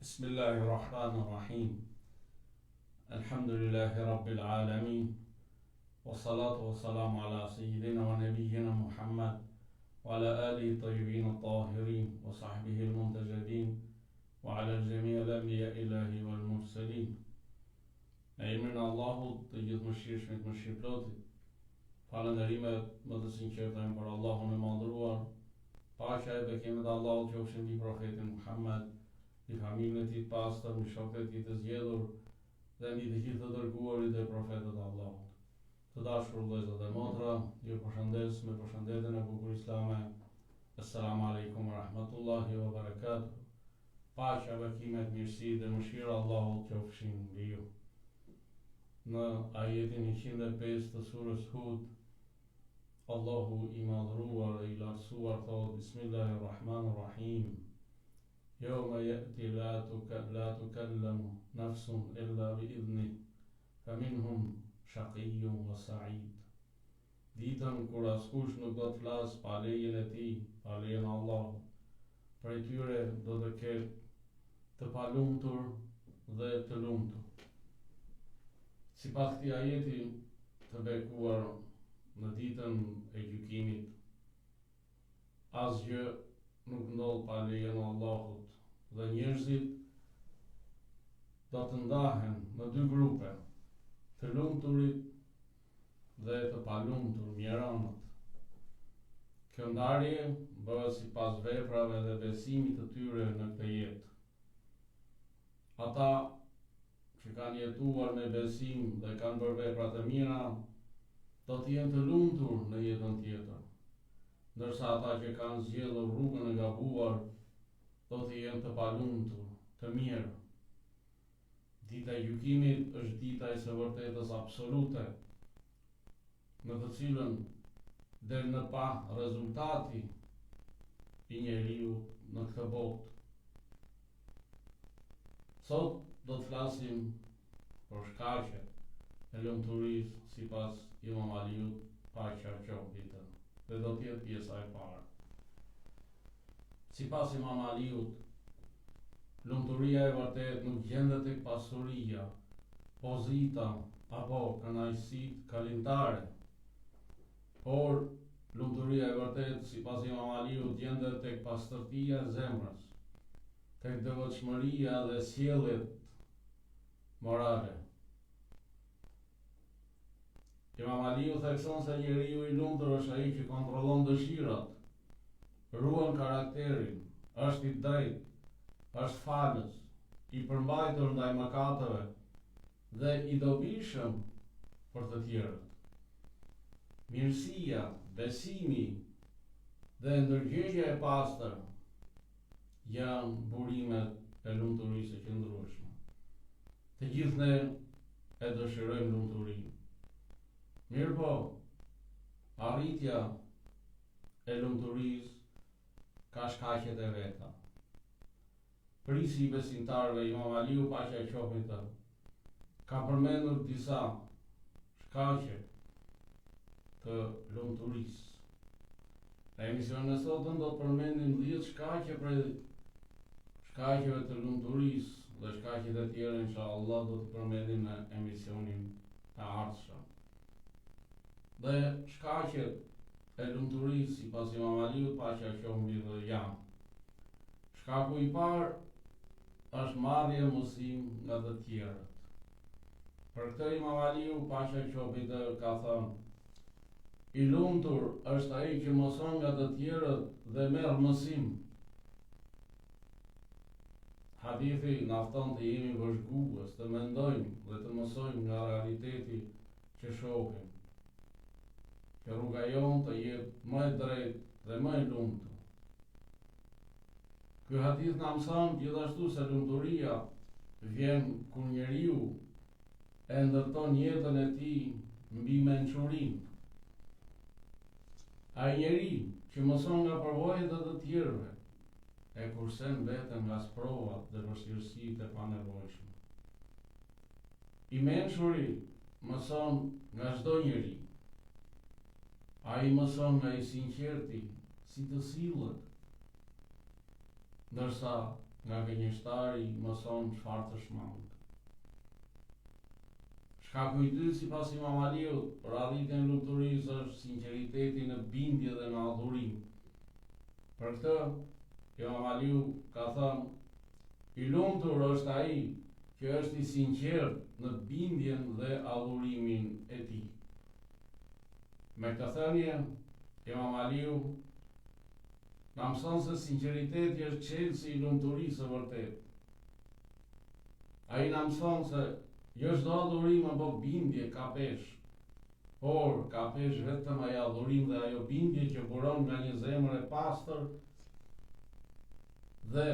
Bismillahirrahmanirrahim. Alhamdulillahi Rabbil Alamin. Wassalatu wassalamu ala sayyidina wa nabiyyina Muhammad wa ala alihi tayyibin at-tahirin wa sahbihi al-muntajabin wa ala jami' al-anbiya ilahi wal mursalin. Në emrin e Allahut të gjithëmëshirshmit mëshirëplotit, falënderimet më të sinqerta për Allahun e madhëruar, paqja e bekimet e Allahut qofshin mbi profetin Muhammad, mbi familjen e tij të pastër, mbi shokët e tij të zgjedhur dhe mbi të gjithë të dërguarit dhe profetët e Allahut. Të dashur vëllezër dhe motra, ju përshëndes me përshëndetjen e bukur islame. Assalamu alaikum wa rahmatullahi wa barakatuh. Paqja, bekimet, mirësi dhe mëshira e Allahut qofshin mbi ju. Në ajetin 105 të surës Hud, Allahu i madhruar e i lartësuar thot: Bismillahirrahmanirrahim. Yawma ya'ti la tukallamu nafsun illa bi idhnih, faminhum shaqiyyun wa sa'id. Ditën kur askush nuk do të flas pa lejen e tij, pa lejen e Allahut, prej tyre do të ketë të palumtur dhe të lumtur. Sipas këtij ajeti të bekuar, në ditën e gjykimit, asgjë nuk ndodh pa lejen e Allahut dhe njerëzit do të ndahen në dy grupe, të lumturit dhe të palumtur, mjeranët. Kjo ndarje bëhet sipas veprave dhe besimit të tyre në këtë jetë. Ata që kanë jetuar me besim dhe kanë bërë vepra të mira, do të jenë të lumtur në jetën tjetër, ndërsa ata që kanë zgjedhur rrugën e gabuar do të jenë të palumtur, të mirë. Dita e gjykimit është dita e së vërtetës absolute, në të cilën del në pa rezultati i njeriu në këtë botë. Sot do të flasim për shkaqet e lumturisë sipas Imam Aliut, paqja qoftë mbi të, dhe do të jetë pjesa e parë. Sipas Imam Aliut, lumturia e vërtet nuk gjendet tek pasuria, pozita apo kënaqësitë kalimtare, por lumturia e vërtet sipas Imam Aliut gjendet tek pastërtia e zemrës, tek devotshmëria dhe sjelljet morale. Imam Aliu thekson se njeriu i lumtur është ai që kontrollon dëshirat, ruan karakterin, është i drejtë, është falës, i përmbajtur ndaj mëkateve dhe i dobishëm për të tjerët. Mirësia, besimi dhe ndërgjegjja e pastër janë burimet e lumturisë së qëndrueshme. Të gjithë ne e dëshirojmë lumturinë. Mirëpo, arritja e lumturisë ka shkaqet e veta. Prisi i besimtarëve, Imam Aliu, paqja qoftë mbi të, ka përmendur disa shkaqe të lumturisë. Në emisionin e sotëm do të përmendim 10 shkaqe prej shkaqeve të lumturisë dhe shkaqet e tjera inshallah do të përmendim në emisionin e ardhshëm. Dhe shkaqet e lumturisë sipas Imam Aliut, paqja qoftë mbi të, janë: shkaku i parë është marrja e mësim nga të tjerët. Për këtë Imam Aliu, paqja qoftë mbi të, ka thënë: i lumtur është ai që mëson nga të tjerët dhe merr mësim. Hadithi na fton të jemi vëzhgues, të mendojmë dhe të mësojmë nga realiteti që shohim, që rruga jonë të jetë më e drejtë dhe më e lumtur. Ky hadith na mëson gjithashtu se lumturia vjen kur njeriu e ndërton jetën e tij mbi mençurinë. Ai njeri që mëson nga përvojat e të tjerëve e kursen veten nga sprovat dhe vështirësitë e panevojshme. I mençuri mëson nga çdo njeri. Ai mëson nga i sinqerti si të sillet, ndërsa nga gënjeshtari mëson çfarë të shmangët. Shkaku i dytë sipas Imam Aliut për arritjen e lumturisë është sinqeriteti në bindje dhe në adhurim. Për këtë Imam Aliu ka thënë, i lumtur është ai që është i sinqert në bindjen dhe adhurimin e tij. Me këtë thënie, Imam Aliu na mëson se sinqeriteti është çelësi i lumturisë së vërtetë. Ai na mëson se jo çdo adhurim apo bindje ka peshë, por ka peshë vetëm ai adhurim dhe ajo bindje që buron nga një zemër e pastër dhe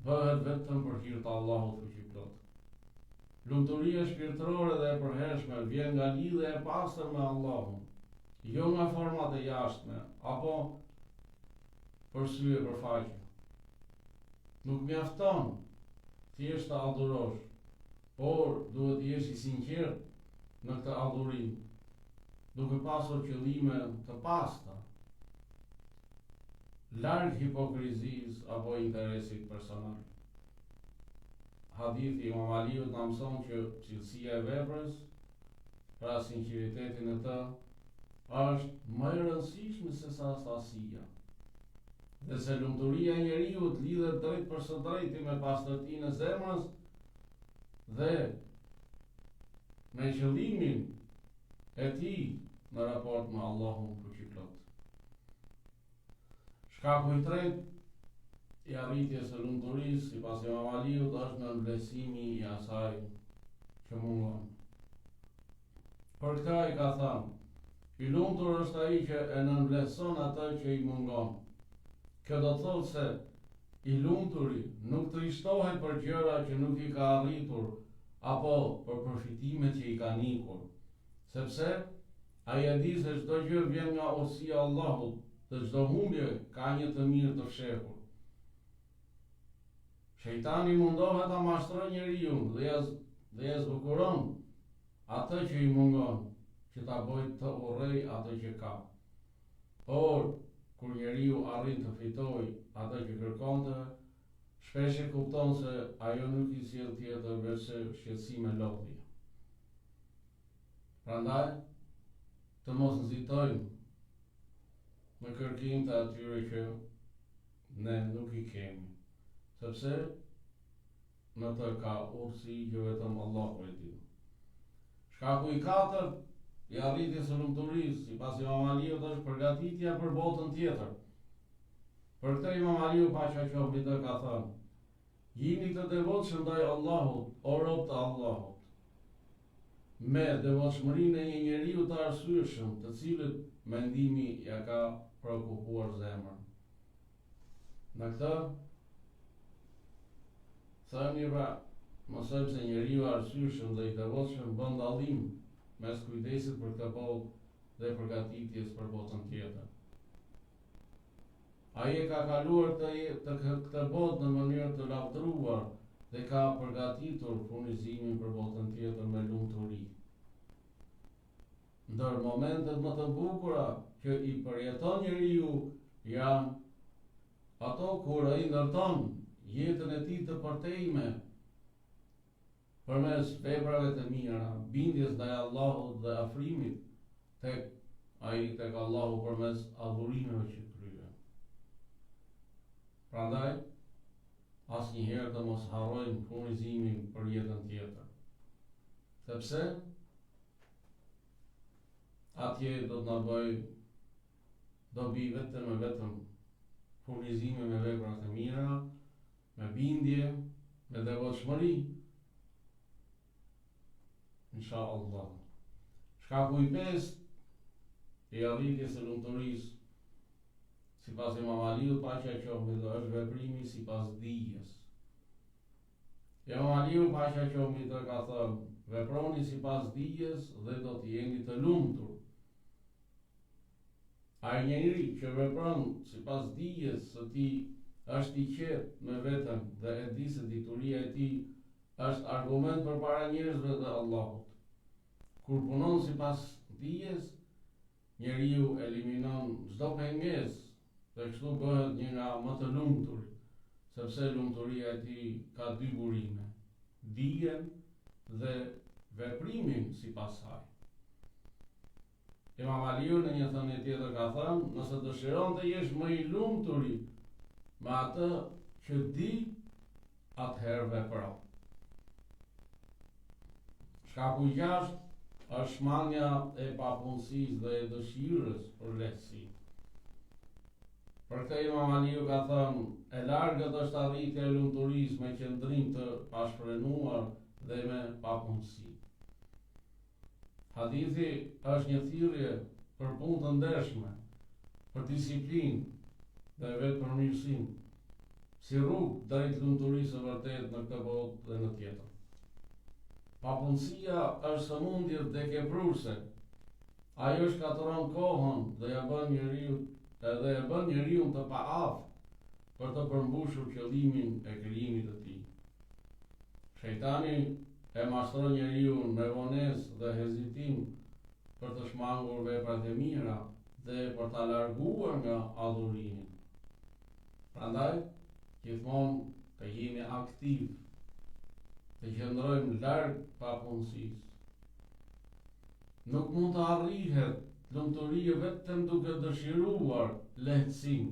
bëhet vetëm për hir të Allahut fuqiplot. Lumturia shpirtërore dhe e përhershme vjen nga lidhja e pastër me Allahun, jo nga format e jashtme apo për sy e për faqe. Nuk mjafton thjesht të adhurosh, por duhet jesh i sinqert në këtë adhurim, duke pasur qëllime të pasta, larg hipokrizisë apo interesit personal. Hadithi i Imam Aliut na mëson që cilësia e veprës, pra sinqeritetin e të, është më e rëndësishme se sa sasia. Dhe se lumturia e njeriu lidhet drejt për së drejti me pastërtinë e zemrës dhe me qëllimin e tij në raport me Allahun fuqiplot. Shkaku i tretë i arritjes së lumturisë sipas Imam Aliut është nënvlerësimi i asaj që mungon. Për këtë ai ka thënë, i lumtur është ai që e nënvlerëson atë që i mungon. Kjo do të thotë se i lumturi nuk trishtohet për gjëra që nuk i ka arritur apo për përfitimet që i kanë ikur, sepse ai e di se çdo gjë vjen nga urësia e Allahut dhe çdo humbje ka një të mirë të fshehur. Shejtani mundohet ta mashtrojë njeriu dhe ja zbukuron atë që i mungon, që ta bëjë të urrej atë që ka. Por kur njeriu arrin të fitojë atë që kërkonte, shpesh e kupton se ajo nuk i sjell tjetër veçse shqetësim e lodhje. Prandaj, të mos nxitojmë në kërkim të atyre që ne nuk i kemi, sepse në të ka urësi që vetëm Allahu e di. Shkaku i katërt i arritjes së lumturisë, sipas Imam Aliut, është përgatitja për botën tjetër. Për këtë Imam Aliu paqja qoftë mbi të ka thënë, jini të devotshëm ndaj Allahut, o rob të Allahut, me devotshmërinë e një njeriu të arsyeshëm, të cilët mendimi ja ka preokupuar zemrën. Në këtë thënie pra, mësojmë se njeriu i arsyeshëm dhe i devotshëm bën dallim mes kujdesit për këtë botë dhe përgatitjes për botën tjetër. Ai e ka kaluar këtë botë në mënyrë të lavdëruar dhe ka përgatitur furnizimin për botën tjetër me lumturi. Ndër momentet më të bukura që i përjeton njeriu janë ato kur ai ndërton jetën e tij të përtejme përmes veprave të mira, bindjes ndaj Allahut dhe afrimit tek Allahu përmes adhurimeve që kryen. Prandaj, asnjëherë të mos harrojmë furnizimin për jetën tjetër, sepse atje do të na bëj dobi vetëm e vetëm furnizime me vepra të mira, me bindje, me devotshmëri. Inshallah. Shkaku i pestë i arritjes së lumturisë, sipas Imam Aliut paqja qoftë mbi të, është veprimi sipas dijes. Imam Aliu paqja qoftë mbi të ka thënë, veproni sipas dijes dhe do të jeni të lumtur. Ai njeri që vepron sipas dijes së tij është i qetë me veten dhe e di se dituria e tij është argument përpara njerëzve dhe Allahut. Kur punon sipas dijes, njeriu eliminon çdo pengesë dhe kështu bëhet një nga më të lumturit, sepse lumturia e tij ka dy burime, dijen dhe veprimin sipas saj. Imam Aliu në një thënie tjetër ka thënë, nëse dëshiron të jesh më i lumtur me atë që di, atëherë vepro. Shkaku i gjashtë është shmangja e papunësisë dhe e dëshirës për lehtësi. Për këtë Imam Aliu ka thënë, e largët është arritja e lumturisë me qëndrim të pashprenuar dhe me papunësi. Hadithi është një thirrje për punë të ndershme, për disiplinë dhe vetëpërmirësim, si rrugë drejt lumturisë së vërtetë në këtë botë dhe në tjetër. Papunësia është sëmundje dekepruese. Ajo shkatëron kohën dhe ja bën njeriu të paaftë për të përmbushur qëllimin e krijimit të tij. Shejtani e mashtron njeriu me vonesë dhe hezitim për të shmangur veprat e mira dhe për ta larguar nga adhurimi. Prandaj, gjithmonë të jemi aktiv, të qëndrojmë larg papunësisë. Nuk mund të arrihet lumturia vetëm duke dëshiruar lehtësim.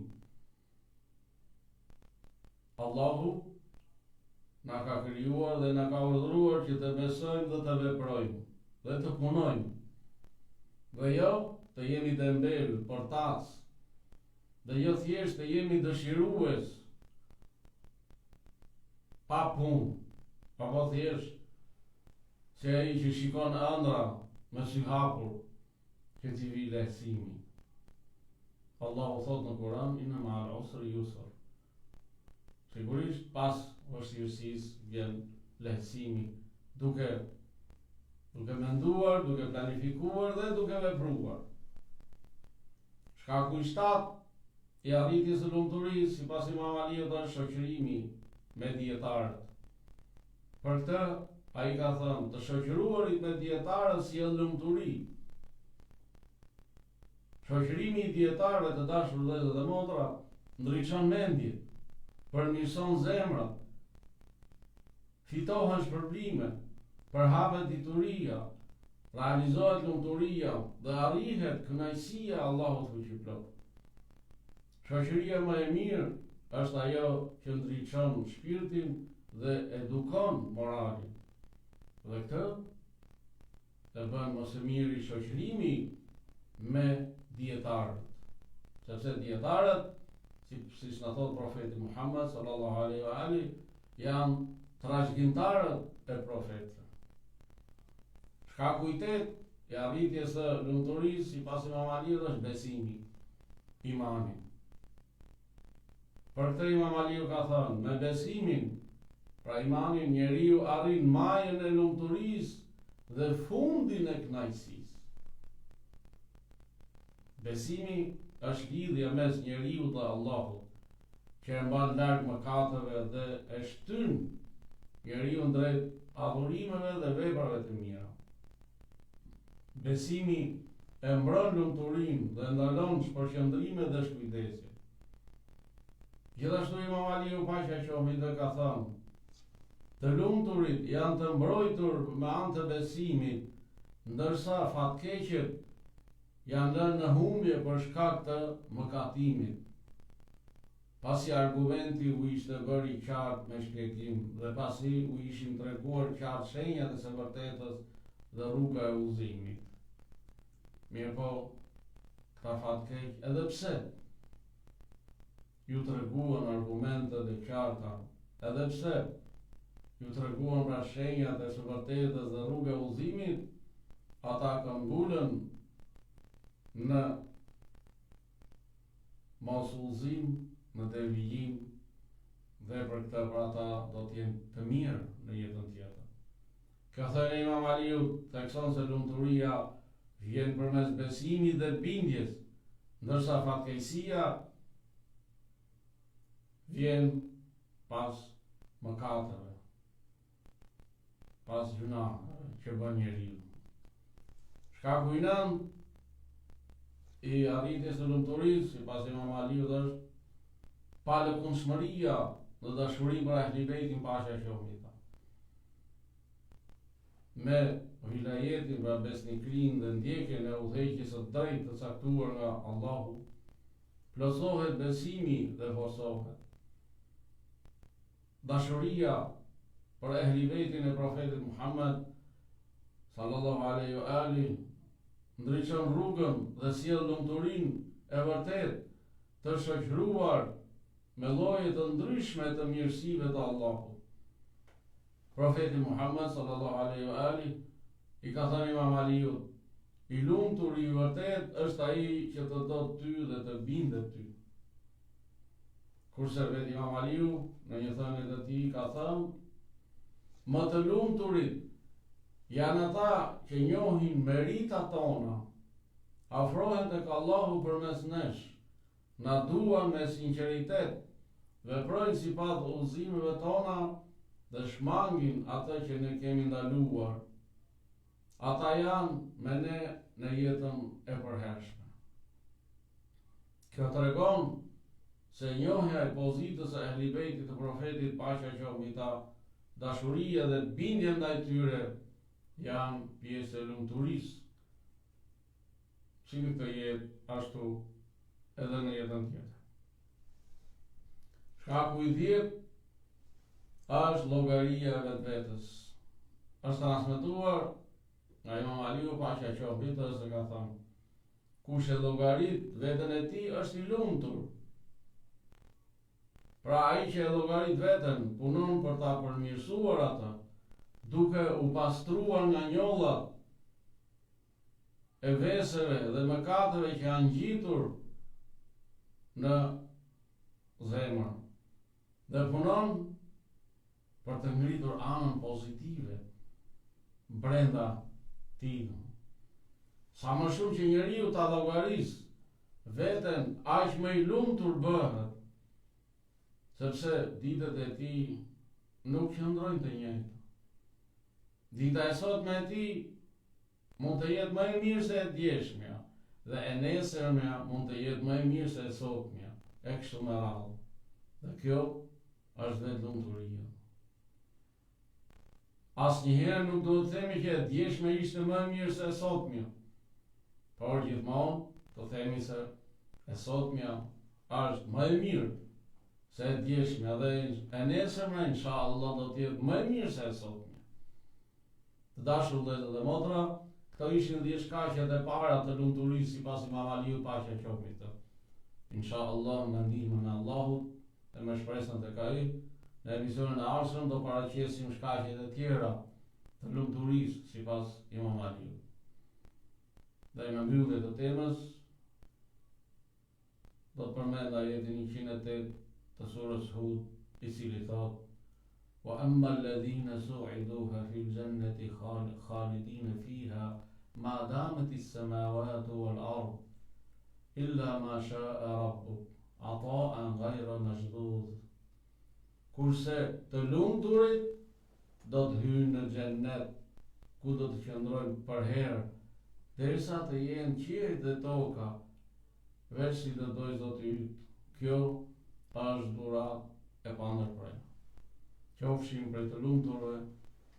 Allahu na ka krijuar dhe na ka urdhëruar që të besojmë dhe të veprojmë dhe të punojmë. Dhe jo të jemi dembel, portac, dhe jo thjesht të jemi dëshirues pa punë, apo thjesht se ai që shikon ëndra me sy hapur që t'i vi lehtësimi. Allahu thot në Kur'an, inna ma'al usri yusra. Sigurisht pas vështirësisë vjen lehtësimi, duke menduar, duke planifikuar dhe duke vepruar. Shkaku i 7 i arritjes së lumturisë, sipas Imam Aliut, është shoqërimi me dietarët. Për këtë ai ka thënë, të shoqëruarit me dietarët sjell lumturi. Shoqërimi i dietarëve, të dashur vëllezër dhe motra, ndriçon mendjen, përmirëson zemrat, fitohen shpërblime, përhapet dituria, realizohet lumturia dhe arrihet kënaqësia e Allahut fuqiplot. Shoqëria më e mirë është ajo që ndriçon shpirtin dhe edukon moralin. Dhe këtë të bën më së miri shoqërimi me dietarët, sepse dietarët, siç na thot profeti Muhammed sallallahu alaihi wa alihi, janë trashëgimtarët e profetëve. Shkaku i 8 i arritjes së lumturisë, sipas Imam Aliut, është besimi, imani. Për këtë Imam Aliu ka thënë, me besimin, pra imanin, njeriu arrin majën e lumturisë dhe fundin e kënaqësisë. Besimi është lidhja mes njeriu dhe Allahut, që e mban larg mëkateve dhe e shtyn njeriu drejt adhurimeve dhe veprave të mira. Besimi e mbron lumturinë dhe ndalon shpërqendrime dhe shkujdesje. Gjithashtu Imam Aliu paqja qoftë dhe ka thënë, të lumturit janë të mbrojtur me anë të besimit, ndërsa fatkeqet janë lënë në humbje për shkak të mëkatimit. Pasi argumenti u ishte bërë i qartë me shpjegim dhe pasi u ishin treguar qartë shenjat e së vërtetës dhe rruga e udhëzimit. Mirëpo, këta fatkeq, edhe pse ju treguan argumentet e qarta, edhe pse ju treguan pra shenjat e së vërtetës dhe rruga e udhëzimit, ata këmbulën në mos udhëzim, në devijim, dhe për këtë pra ata do t'jenë të mirë në jetën tjetër. Ka thënë Imam Aliu, thekson se lumturia vjen përmes besimit dhe bindjes, ndërsa fatkeqësia vjen pas mëkateve, pas gjunaheve që bën njeriu. Shkaku i 9 i arritjes së lumturisë, sipas Imam Aliut, është palëkundshmëria dhe dashuri për Ehli Bejtin paqja qoftë mbi ta. Me vilajetin për besnikrin dhe ndjekjen e udhëheqjes së drejtë të caktuar nga Allahu, plotësohet besimi dhe forcohet dashuria për Ehli Bejtin e Profetit Muhammed sallallahu alaihi wa alihi, ndriçon rrugën dhe sjell lumturinë e vërtet të shoqëruar me lloje të ndryshme të mirësive të Allahut. Profeti Muhammed sallallahu alaihi wa alihi i ka thënë Imam Aliut, i lumtur i vërtet është ai që të do ty dhe të bindet ty. Kurse vetë Imam Aliu në një thënie të tij ka thënë, më të lumturit janë ata që njohin meritat tona, afrohen tek Allahu përmes nesh, na duan me sinqeritet, veprojnë sipas udhëzimeve tona dhe shmangin atë që ne kemi ndaluar. Ata janë me ne në jetën e përhershme. Kjo tregon se njohja e pozitës së Ehli Bejtit të Profetit paqja qoftë mbi ta, dashuria dhe bindja ndaj tyre janë pjesë e lumturisë. Si në këtë jetë, ashtu edhe në jetën tjetër. Shkaku i 10 është llogaria e vetvetes. Është transmetuar nga Imam Aliu paqja qoftë mbi ta se ka thënë, kush e llogarit veten e tij është i lumtur. Pra ai që e llogarit veten punon për ta përmirësuar atë, duke u pastruar nga njollat e veseve dhe mëkateve që janë ngjitur në zemër, dhe punon për të ngritur anën pozitive brenda tij. Sa më shumë që njeriu ta llogaris veten, aq më i lumtur bëhet, sepse ditët e tij nuk qëndrojnë të njëjta. Dita e sotme e tij mund të jetë më e mirë se e djeshmja, dhe e nesërmja mund të jetë më e mirë se e sotmja, e kështu me radhë. Dhe kjo është vetë lumturia. Asnjëherë nuk do të themi që e djeshme ishte më e mirë se e sotmja, por gjithmonë të themi se e sotmja është më e mirë se e djeshmja dhe e nesërmja inshallah do të jetë më e mirë se e sotmja. Të dashur vëllezër dhe motra, këto ishin 10 shkaqet e para të lumturisë sipas Imam Aliut paqja qoftë mbi të. Inshallah me ndihmën e Allahut dhe me shpresën tek ai, në emisionin e ardhshëm do paraqesim shkaqet e tjera të lumturisë sipas Imam Aliut. Dhe në mbyllje të temës do të përmend ajetin 108 të surës Hud, i cili thotë: وأما الذين سعدوا ففي الجنة خالدين فيها ما دامت السماوات والأرض إلا ما شاء ربك عطاء غير مجذوذ. Kurse të lumturit do të hyjnë në xhennet, ku do të qëndrojnë për herë, derisa të jenë qielli dhe toka, veç si të dojë Zoti yt. Kjo është dhuratë e pandërprer. Qofshim për të lumturve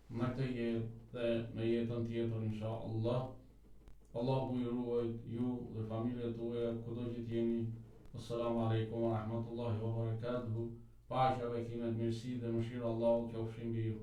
në këtë jetë dhe në jetën tjetër inshallah. Allahu ju ruajt ju dhe familjet tuaja kudo që jeni. Assalamu alaikum wa rahmatullahi wa barakatuhu. Paqja, bekimet, mirësi dhe mëshira Allahu qofshin mbi ju.